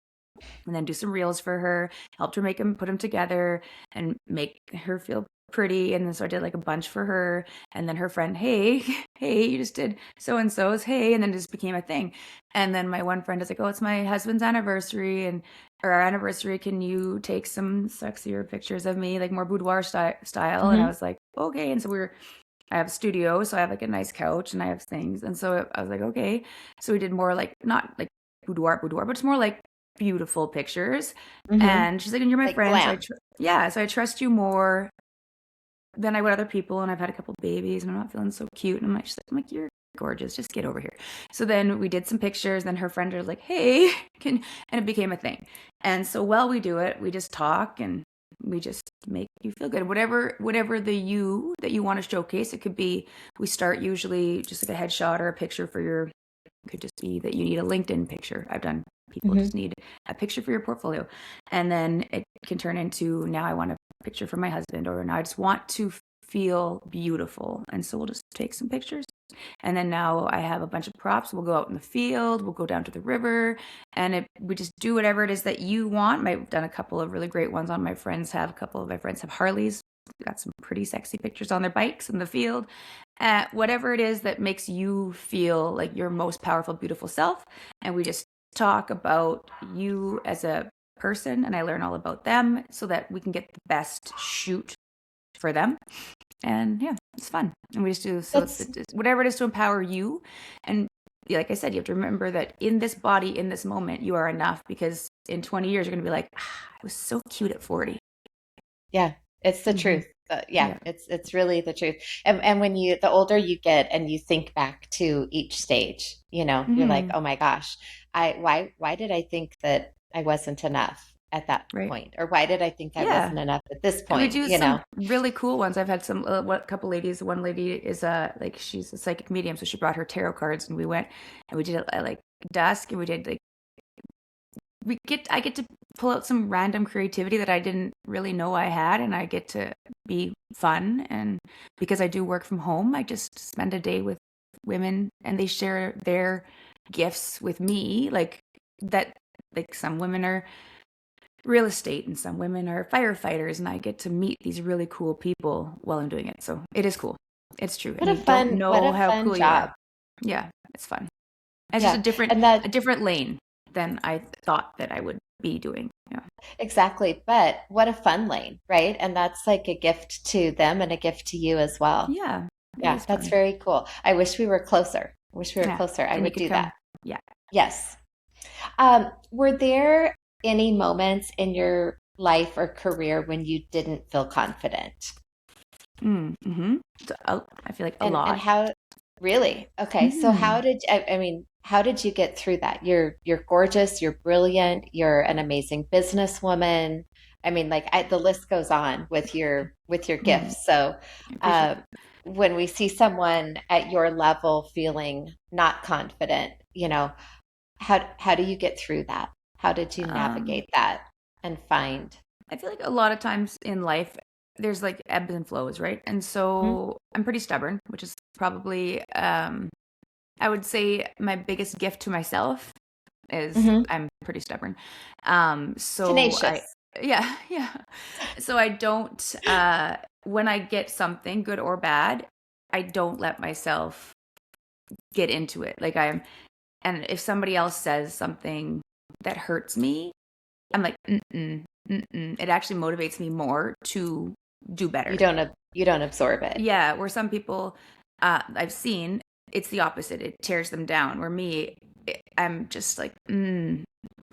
Speaker 2: and then do some reels for her, helped her make them, put them together, and make her feel pretty. And then so I did like a bunch for her, and then her friend, hey, hey, you just did so and so's, hey, and then it just became a thing. And then my one friend is like, oh, it's my husband's anniversary, and or our anniversary, can you take some sexier pictures of me, like more boudoir style? And I
Speaker 1: Hmm.
Speaker 2: was like, okay. And so I have a studio, so I have like a nice couch and I have things. And so I was like, okay. So we did more like, not like boudoir, but it's more like beautiful pictures.
Speaker 1: Hmm.
Speaker 2: And she's like, and you're my
Speaker 1: Like
Speaker 2: friend. So
Speaker 1: glam.
Speaker 2: yeah, so I trust you more than I would other people. And I've had a couple babies and I'm not feeling so cute. And I'm like, you're gorgeous. Just get over here. So then we did some pictures. Then her friend was like, hey, and it became a thing. And so while we do it, we just talk and we just make you feel good. Whatever the you that you want to showcase. It could be, we start usually just like a headshot or a picture for your, it could just be that you need a LinkedIn picture. I've done people
Speaker 1: Hmm.
Speaker 2: just need a picture for your portfolio. And then it can turn into, now I want a picture for my husband, or now I just want to feel beautiful. And so we'll just take some pictures. And then now I have a bunch of props. We'll go out in the field, we'll go down to the river, and we just do whatever it is that you want. I've done a couple of really great ones on my friends have. A couple of my friends have Harleys. We got some pretty sexy pictures on their bikes in the field. Whatever it is that makes you feel like your most powerful, beautiful self. And we just talk about you as a person, and I learn all about them so that we can get the best shoot for them. And yeah, it's fun. And we just do, so
Speaker 1: That's
Speaker 2: it's whatever it is to empower you. And yeah, like I said, you have to remember that in this body, in this moment, you are enough, because in 20 years, you're going to be like, I was so cute at 40.
Speaker 1: Yeah, it's the
Speaker 2: Hmm.
Speaker 1: truth. Yeah,
Speaker 2: Yeah.
Speaker 1: it's really the truth. And when the older you get and you think back to each stage, you're like,
Speaker 2: Hmm.
Speaker 1: oh my gosh, why did I think that I wasn't enough at that
Speaker 2: Right.
Speaker 1: point? Or why did I think I
Speaker 2: Yeah.
Speaker 1: wasn't enough at this
Speaker 2: And we
Speaker 1: point,
Speaker 2: do
Speaker 1: you
Speaker 2: some
Speaker 1: know?
Speaker 2: really cool ones. I've had some, what couple ladies. One lady is like, she's a psychic medium, so she brought her tarot cards, and we went and we did it at like dusk, and we did like, I get to pull out some random creativity that I didn't really know I had, and I get to be fun. And because I do work from home, I just spend a day with women, and they share their gifts with me, like that. Like some women are real estate and some women are firefighters, and I get to meet these really cool people while I'm doing it. So it is cool. It's true. And you don't
Speaker 1: What
Speaker 2: know
Speaker 1: a
Speaker 2: how
Speaker 1: fun
Speaker 2: cool you are.
Speaker 1: job.
Speaker 2: Yeah, it's fun. It's just
Speaker 1: Yeah. And that
Speaker 2: a different lane than I thought that I would be doing. Yeah.
Speaker 1: exactly. But what a fun lane, right? And that's like a gift to them and a gift to you as well.
Speaker 2: Yeah, it
Speaker 1: Yeah,
Speaker 2: is
Speaker 1: that's
Speaker 2: fun.
Speaker 1: very cool. I wish we were closer. I wish we were
Speaker 2: Yeah.
Speaker 1: closer. I
Speaker 2: Then you
Speaker 1: would
Speaker 2: could
Speaker 1: do
Speaker 2: come.
Speaker 1: that.
Speaker 2: Yeah.
Speaker 1: Yes. Were there any moments in your life or career when you didn't feel confident?
Speaker 2: Mm-hmm. So, I feel like a
Speaker 1: And
Speaker 2: lot.
Speaker 1: how really? Okay, so
Speaker 2: Mm-hmm.
Speaker 1: I mean, how did you get through that? You're gorgeous, you're brilliant, you're an amazing businesswoman. I mean, like the list goes on with your
Speaker 2: Mm-hmm.
Speaker 1: gifts. So,
Speaker 2: I appreciate
Speaker 1: uh,
Speaker 2: that.
Speaker 1: when we see someone at your level feeling not confident, how do you get through that? How did you
Speaker 2: Um,
Speaker 1: navigate that and find?
Speaker 2: I feel like a lot of times in life, there's like ebbs and flows, right? And
Speaker 1: Mhm.
Speaker 2: so I'm pretty stubborn, which is probably, I would say my biggest gift to myself is
Speaker 1: Mhm.
Speaker 2: I'm pretty stubborn. So
Speaker 1: Tenacious.
Speaker 2: yeah, yeah. So I don't, when I get something good or bad, I don't let myself get into it. And if somebody else says something that hurts me, I'm like, mm-mm, mm-mm. It actually motivates me more to do better.
Speaker 1: You don't absorb it.
Speaker 2: Yeah, where some people I've seen, it's the opposite. It tears them down. Where me, I'm just like,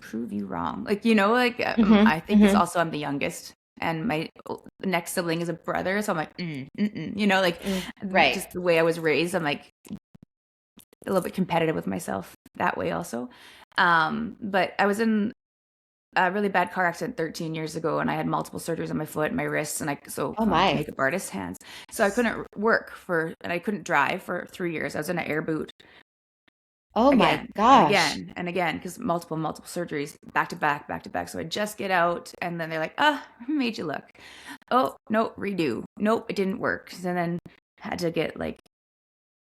Speaker 2: prove you wrong. Like, like
Speaker 1: Hmm.
Speaker 2: I think it's
Speaker 1: Hmm.
Speaker 2: also I'm the youngest, and my next sibling is a brother, so I'm like, like
Speaker 1: Mm, right.
Speaker 2: just the way I was raised, I'm like a little bit competitive with myself that way also. But I was in a really bad car accident 13 years ago, and I had multiple surgeries on my foot and my wrists, and
Speaker 1: Oh
Speaker 2: from
Speaker 1: my.
Speaker 2: makeup artist hands. So I couldn't work and I couldn't drive for 3 years. I was in an air boot
Speaker 1: Oh my
Speaker 2: again and
Speaker 1: gosh.
Speaker 2: again and again, because multiple surgeries back to back, back to back. So I just get out, and then they're like, "Ah, oh, made you look. Oh, no, redo. Nope, it didn't work." And then had to get like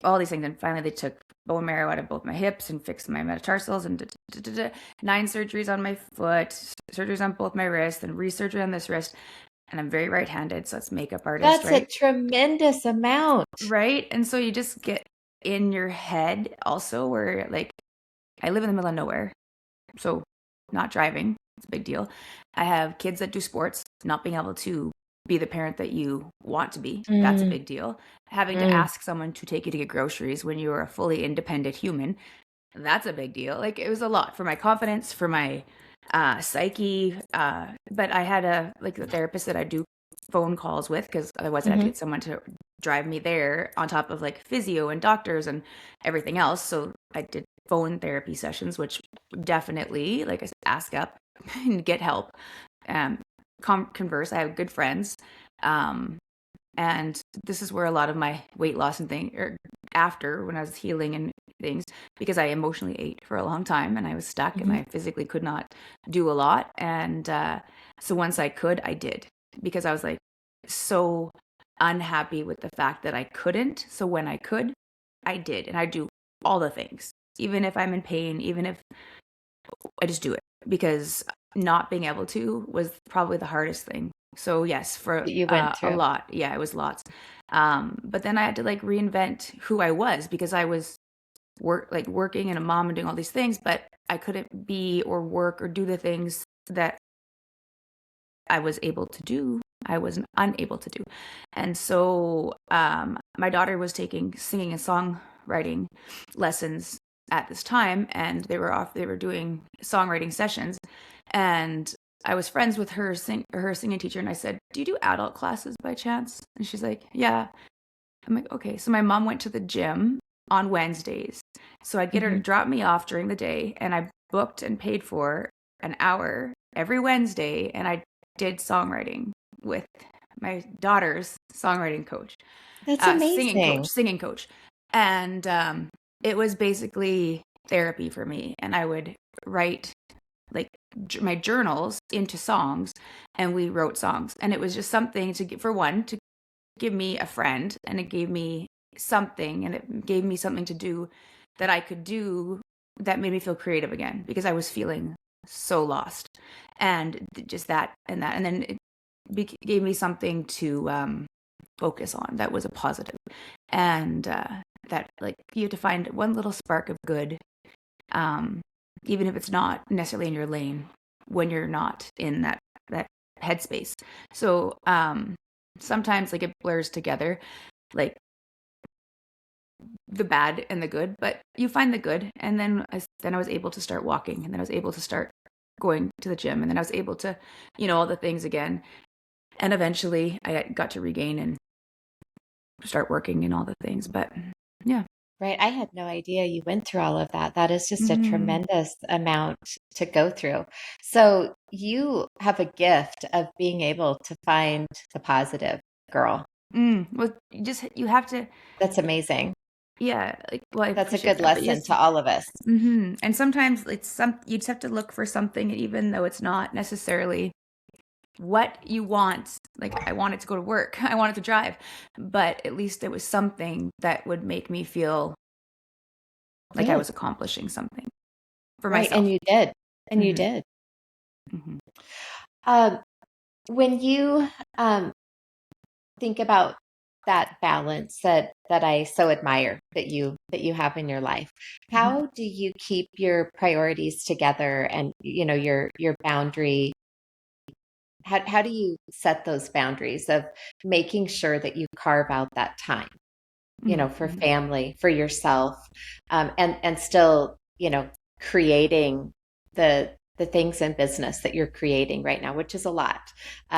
Speaker 2: all these things, and finally they took bone marrow out of both my hips and fixed my metatarsals and 9 surgeries on my foot, surgeries on both my wrists, and resurgery on this wrist. And I'm very right-handed, so it's makeup artist,
Speaker 1: That's a
Speaker 2: right?
Speaker 1: tremendous amount.
Speaker 2: Right? And so you just get in your head also where like I live in the middle of nowhere. So not driving, it's a big deal. I have kids that do sports, not being able to be the parent that you want to be. That's a
Speaker 1: Mm,
Speaker 2: big deal. Having to
Speaker 1: mm,
Speaker 2: ask someone to take you to get groceries when you are a fully independent human, that's a big deal. Like it was a lot for my confidence, for my psyche. But I had a therapist that I do phone calls with because otherwise I'd have to
Speaker 1: hmm
Speaker 2: get someone to drive me there on top of like physio and doctors and everything else. So I did phone therapy sessions, which definitely, like I said, ask up and get help. Um, converse. I have good friends. Um, and this is where a lot of my weight loss and thing or after when I was healing and things because I emotionally ate for a long time and I was stuck and
Speaker 1: hmm
Speaker 2: I physically could not do a lot. And so once I could, I did because I was like so unhappy with the fact that I couldn't. So when I could, I did. And I do all the things, even if I'm in pain, even if I just do it because not being able to was probably the hardest thing. So yes, for
Speaker 1: that you went
Speaker 2: a
Speaker 1: through.
Speaker 2: lot, yeah, it was lots. But then I had to like reinvent who I was because I was working and a mom and doing all these things, but I couldn't be or work or do the things that I was able to do. I was unable to do. And so my daughter was taking singing and songwriting lessons at this time and they were doing songwriting sessions and I was friends with her singing teacher and I said, "Do you do adult classes by chance?" And she's like, "Yeah." I'm like, "Okay." So my mom went to the gym on Wednesdays. So I'd get her to
Speaker 1: hmm
Speaker 2: drop me off during the day and I booked and paid for an hour every Wednesday and I did songwriting with my daughter's songwriting coach,
Speaker 1: That's amazing.
Speaker 2: singing coach. And it was basically therapy for me. And I would write like my journals into songs and we wrote songs. And it was just something to get, for one, to give me a friend and it gave me something and it gave me something to do that I could do that made me feel creative again because I was feeling so lost and just that and that and then it gave me something to focus on that was a positive and that like you have to find one little spark of good um, even if it's not necessarily in your lane when you're not in that headspace so sometimes like it blurs together like the bad and the good, but you find the good. And then I was able to start walking and then I was able to start going to the gym and then I was able to, all the things again. And eventually I got to regain and start working and all the things. But yeah.
Speaker 1: Right. I had no idea you went through all of that. That is just a
Speaker 2: Mm-hmm.
Speaker 1: tremendous amount to go through. So you have a gift of being able to find the positive, girl.
Speaker 2: Well, you have to,
Speaker 1: That's amazing.
Speaker 2: yeah, like, well, I
Speaker 1: That's a
Speaker 2: appreciate
Speaker 1: good
Speaker 2: that, but
Speaker 1: lesson
Speaker 2: yes,
Speaker 1: to all of us.
Speaker 2: and sometimes you just have to look for something, even though it's not necessarily what you want. Like I wanted to go to work, I wanted to drive, but at least it was something that would make me feel like I
Speaker 1: Good.
Speaker 2: was accomplishing something for
Speaker 1: Right. And
Speaker 2: myself.
Speaker 1: you did. And you
Speaker 2: Hmm.
Speaker 1: did.
Speaker 2: Hmm.
Speaker 1: Um, when you think about that balance that I so admire that you have in your life,
Speaker 2: Hmm.
Speaker 1: how do you keep your priorities together and your boundary? How do you set those boundaries of making sure that you carve out that time, for
Speaker 2: Hmm.
Speaker 1: family, for yourself, and still, creating the things in business that you're creating right now, which is a lot.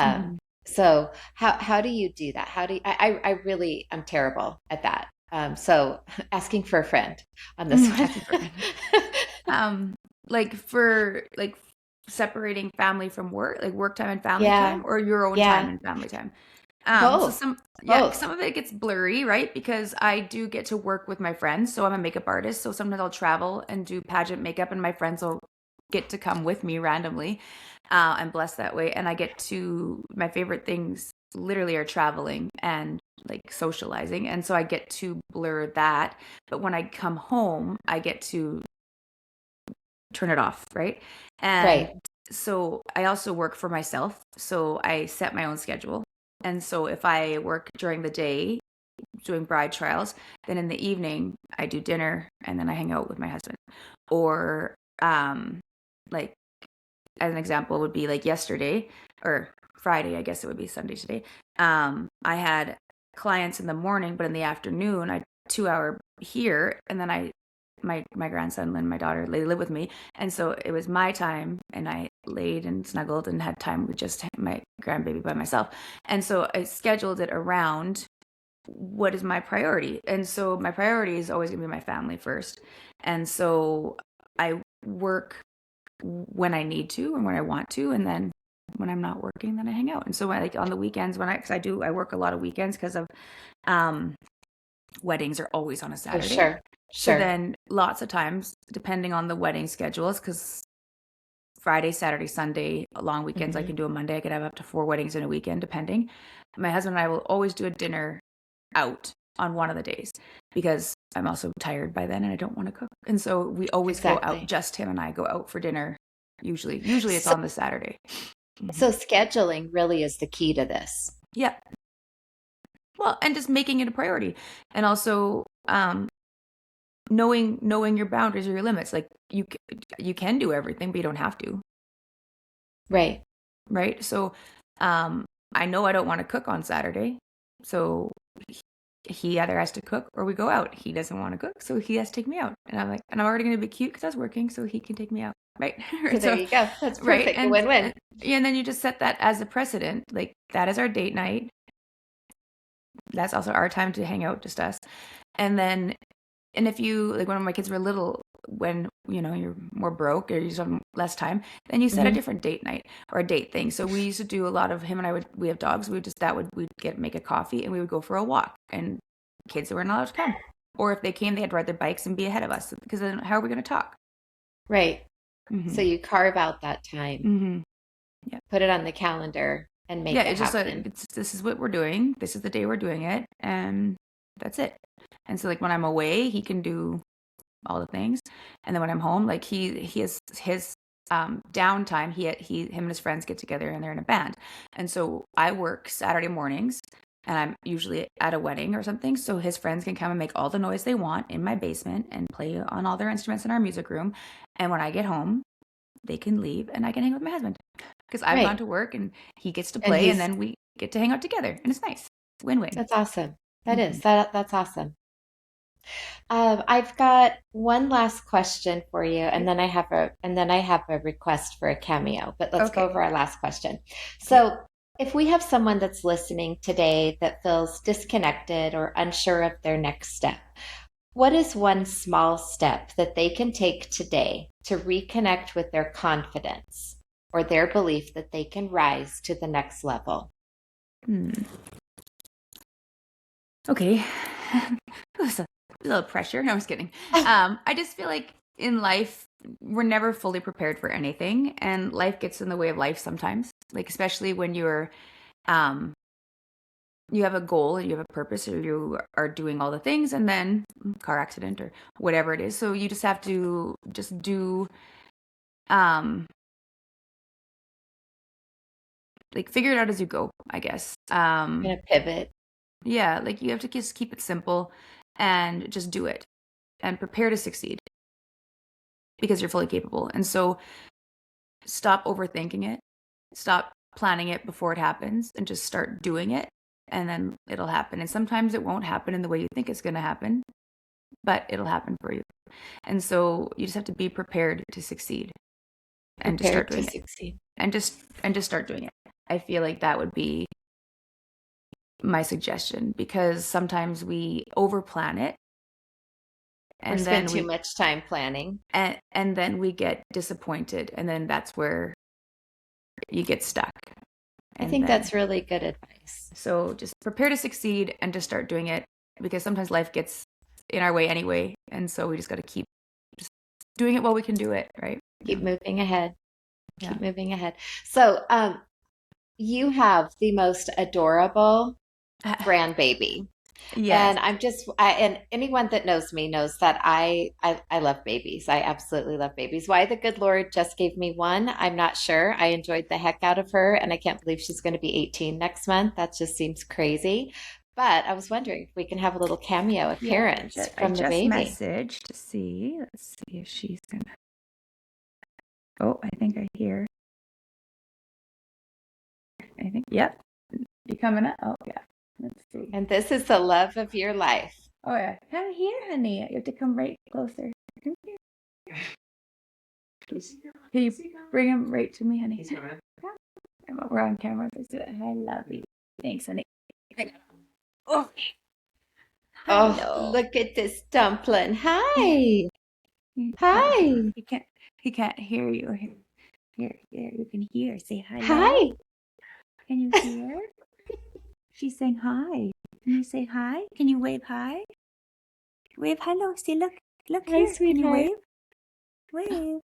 Speaker 2: Hmm.
Speaker 1: So how do you do that? How do you, I really I'm terrible at that. So asking for a friend on this one.
Speaker 2: Asking for um like for like separating family from work, like work time and family
Speaker 1: Yeah,
Speaker 2: time, or your own time
Speaker 1: yeah,
Speaker 2: and family time. So
Speaker 1: both,
Speaker 2: some
Speaker 1: both.
Speaker 2: of it gets blurry, right? Because I do get to work with my friends. So I'm a makeup artist. So sometimes I'll travel and do pageant makeup, and my friends will get to come with me randomly. I'm blessed that way. And I get to, my favorite things literally are traveling and like socializing. And so I get to blur that. But when I come home, I get to turn it off, right? And
Speaker 1: Right.
Speaker 2: so I also work for myself. So I set my own schedule. And so if I work during the day doing bride trials, then in the evening I do dinner and then I hang out with my husband. Or like as an example would be like yesterday or Friday, I guess it would be Sunday today. I had clients in the morning, but in the afternoon I 2 hour here, and then my grandson and my daughter, they live with me, and so it was my time, and I laid and snuggled and had time with just my grandbaby by myself, and so I scheduled it around what is my priority, and so my priority is always going to be my family first, and so I work when I need to and when I want to, and then when I'm not working, then I hang out. And so like on the weekends because I work a lot of weekends because of um weddings are always on a
Speaker 1: Oh,
Speaker 2: Saturday.
Speaker 1: sure.
Speaker 2: So
Speaker 1: Sure.
Speaker 2: then lots of times, depending on the wedding schedules, because Friday, Saturday, Sunday, long weekends, I
Speaker 1: Hmm.
Speaker 2: can do a Monday. I could have up to 4 weddings in a weekend, depending. My husband and I will always do a dinner out on one of the days because I'm also tired by then and I don't want to cook. And so we always go out,
Speaker 1: Exactly.
Speaker 2: just him and I go out for dinner. Usually it's
Speaker 1: So,
Speaker 2: on the Saturday. Hmm.
Speaker 1: so scheduling really is the key to this.
Speaker 2: Yeah. Well, and just making it a priority. And also knowing your boundaries or your limits. Like you can do everything, but you don't have to,
Speaker 1: Right.
Speaker 2: right? So um I know I don't want to cook on Saturday. So he either has to cook or we go out. He doesn't want to cook, so he has to take me out. And I'm like, and I'm already going to be cute because I was working, so he can take me out, right?
Speaker 1: So there
Speaker 2: So,
Speaker 1: you go. That's
Speaker 2: right,
Speaker 1: perfect. A win-win.
Speaker 2: and then you just set that as a precedent. Like that is our date night. That's also our time to hang out, just us. And then, and if you like, when my kids were little, when you're more broke or you just have less time, then you set a
Speaker 1: Hmm.
Speaker 2: different date night or a date thing. So we used to do a lot of him and I would. We have dogs. We'd make a coffee and we would go for a walk. And kids weren't allowed to come, or if they came, they had to ride their bikes and be ahead of us because then how are we going to talk?
Speaker 1: Right. So
Speaker 2: Mm-hmm.
Speaker 1: you carve out that time,
Speaker 2: Mm-hmm. Yeah.
Speaker 1: put it on the calendar, and
Speaker 2: Yeah.
Speaker 1: make it
Speaker 2: It's just
Speaker 1: happen.
Speaker 2: this is what we're doing. This is the day we're doing it, and that's it. And so like when I'm away, he can do all the things. And then when I'm home, like he has his downtime. Him and his friends get together and they're in a band. And so I work Saturday mornings and I'm usually at a wedding or something. So his friends can come and make all the noise they want in my basement and play on all their instruments in our music room. And when I get home, they can leave and I can hang with my husband because I've gone
Speaker 1: Right.
Speaker 2: to work and he gets to
Speaker 1: And
Speaker 2: play and then we get to hang out together and it's nice. Win-win.
Speaker 1: that's awesome. That
Speaker 2: Mm-hmm.
Speaker 1: is, that's awesome. I've got one last question for you,
Speaker 2: Okay.
Speaker 1: and then I have a request for a cameo. But let's go
Speaker 2: Okay.
Speaker 1: over our last question.
Speaker 2: Okay.
Speaker 1: So, if we have someone that's listening today that feels disconnected or unsure of their next step, what is one small step that they can take today to reconnect with their confidence or their belief that they can rise to the next level?
Speaker 2: Hmm. Okay. It was a little pressure. No, I was kidding. I just feel like in life, we're never fully prepared for anything, and life gets in the way of life sometimes. Like especially when um, you have a goal and you have a purpose, or you are doing all the things, and then car accident or whatever it is. So you just have to just do um, like figure it out as you go, I guess.
Speaker 1: Gonna pivot.
Speaker 2: Yeah, like you have to just keep it simple and just do it and prepare to succeed because you're fully capable. And so stop overthinking it, stop planning it before it happens, and just start doing it. And then it'll happen. And sometimes it won't happen in the way you think it's going to happen, but it'll happen for you. And so you just have to be prepared to succeed and just start
Speaker 1: Prepared to
Speaker 2: doing it
Speaker 1: succeed.
Speaker 2: and just start doing it. I feel like that would be my suggestion because sometimes we overplan it
Speaker 1: Or
Speaker 2: and
Speaker 1: spend
Speaker 2: then
Speaker 1: too
Speaker 2: we
Speaker 1: much time planning.
Speaker 2: and then we get disappointed and then that's where you get stuck.
Speaker 1: I
Speaker 2: And
Speaker 1: think
Speaker 2: then
Speaker 1: that's really good advice.
Speaker 2: so just prepare to succeed and just start doing it because sometimes life gets in our way anyway. And so we just got to keep just doing it while we can do it, right? Yeah.
Speaker 1: Keep moving ahead.
Speaker 2: Yeah.
Speaker 1: Keep moving ahead. So, you have the most adorable grandbaby.
Speaker 2: Yes.
Speaker 1: And and anyone that knows me knows that I love babies. I absolutely love babies. Why the good Lord just gave me one, I'm not sure. I enjoyed the heck out of her, and I can't believe she's going to be 18 next month. That just seems crazy. But I was wondering if we can have a little cameo
Speaker 2: Yeah,
Speaker 1: appearance
Speaker 2: I
Speaker 1: from the
Speaker 2: just
Speaker 1: baby.
Speaker 2: messaged to see. Let's see if she's gonna. Oh, I think I hear. I think, yep. You coming up? Oh, yeah. Let's see.
Speaker 1: And this is the love of your life.
Speaker 2: Oh, yeah. Come here, honey. You have to come right closer. Come here. Can you bring him right to me, honey? Come. We're on camera. I love you. Thanks, honey. Oh,
Speaker 1: Oh,
Speaker 2: hello.
Speaker 1: look at this dumpling. Hi. Hi.
Speaker 2: He can't hear you. Here, you can hear. Say hello.
Speaker 1: Hi.
Speaker 2: Can you hear? She's saying hi. Can you say hi? Can you wave hi? Wave hello. See, look
Speaker 1: Hi,
Speaker 2: here. Can you
Speaker 1: sweetheart.
Speaker 2: wave? Wave.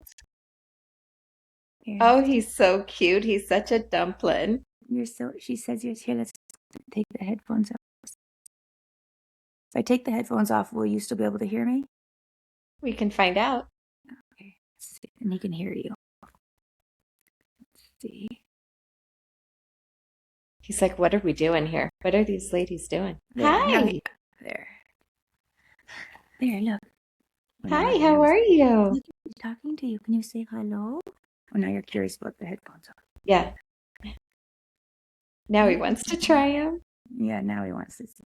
Speaker 2: Here,
Speaker 1: Oh,
Speaker 2: let's
Speaker 1: he's so cute. He's such a dumpling.
Speaker 2: she says you're here. Let's take the headphones off. If I take the headphones off, will you still be able to hear me?
Speaker 1: We can find out.
Speaker 2: Okay. Let's see. And he can hear you. Let's see.
Speaker 1: He's like, what are we doing here? What are these ladies doing?
Speaker 2: There. Now
Speaker 1: Hi.
Speaker 2: there. There, look. Oh,
Speaker 1: Hi, how are you?
Speaker 2: look, he's talking to you. Can you say hello? Oh, now you're curious about the headphones on.
Speaker 1: Yeah. Now he
Speaker 2: Yeah.
Speaker 1: wants to try him.
Speaker 2: Yeah, now he wants to see.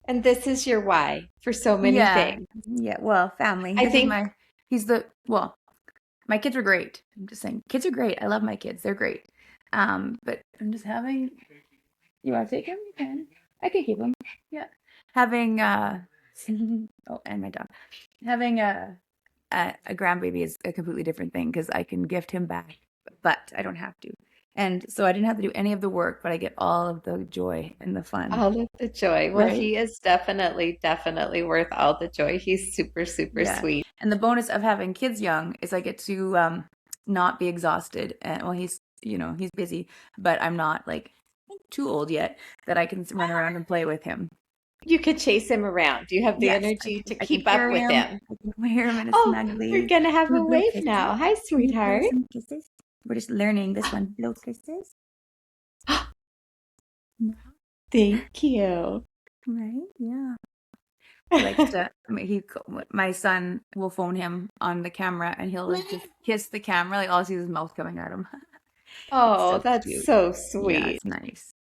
Speaker 1: And this is your why for so many
Speaker 2: Yeah.
Speaker 1: things.
Speaker 2: Yeah. Well, family.
Speaker 1: I think
Speaker 2: My kids are great. I'm just saying, kids are great. I love my kids. They're great. But I'm just having, you want to take him? You can. I can keep him. Yeah. Having, oh, and my dog. Having a grandbaby is a completely different thing because I can gift him back, but I don't have to. And so I didn't have to do any of the work, but I get all of the joy and the fun,
Speaker 1: all of the joy. Well,
Speaker 2: right?
Speaker 1: he is definitely worth all the joy. He's super, super
Speaker 2: Yeah.
Speaker 1: sweet.
Speaker 2: And the bonus of having kids young is I get to not be exhausted. And well, he's busy, but I'm not like too old yet that I can run around and play with him.
Speaker 1: You could chase him around. You have the
Speaker 2: Yes,
Speaker 1: energy to
Speaker 2: I can
Speaker 1: keep up
Speaker 2: carry
Speaker 1: with
Speaker 2: him.
Speaker 1: him.
Speaker 2: I can wear him in a
Speaker 1: Oh, we're
Speaker 2: snuggly.
Speaker 1: gonna have
Speaker 2: Can we
Speaker 1: a
Speaker 2: blow
Speaker 1: wave
Speaker 2: kisses?
Speaker 1: now. Hi,
Speaker 2: Can we blow
Speaker 1: sweetheart.
Speaker 2: some kisses? We're just learning this one. Blow kisses.
Speaker 1: Thank you.
Speaker 2: Right? Yeah. He likes to. My son will phone him on the camera, and he'll like just kiss the camera. Like all I see is his mouth coming at him. It's
Speaker 1: Oh,
Speaker 2: so
Speaker 1: that's
Speaker 2: cute.
Speaker 1: so
Speaker 2: Yeah,
Speaker 1: sweet.
Speaker 2: it's nice.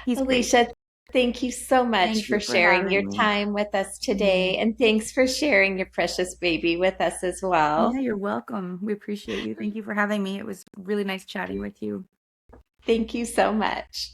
Speaker 2: He's great.
Speaker 1: Alicia, thank you so much
Speaker 2: Thank
Speaker 1: for
Speaker 2: you for
Speaker 1: sharing your
Speaker 2: having me.
Speaker 1: time with us
Speaker 2: Yeah.
Speaker 1: today. And thanks for sharing your precious baby with us as well.
Speaker 2: Yeah, you're welcome. We appreciate you. Thank you for having me. It was really nice chatting with you.
Speaker 1: Thank you so much.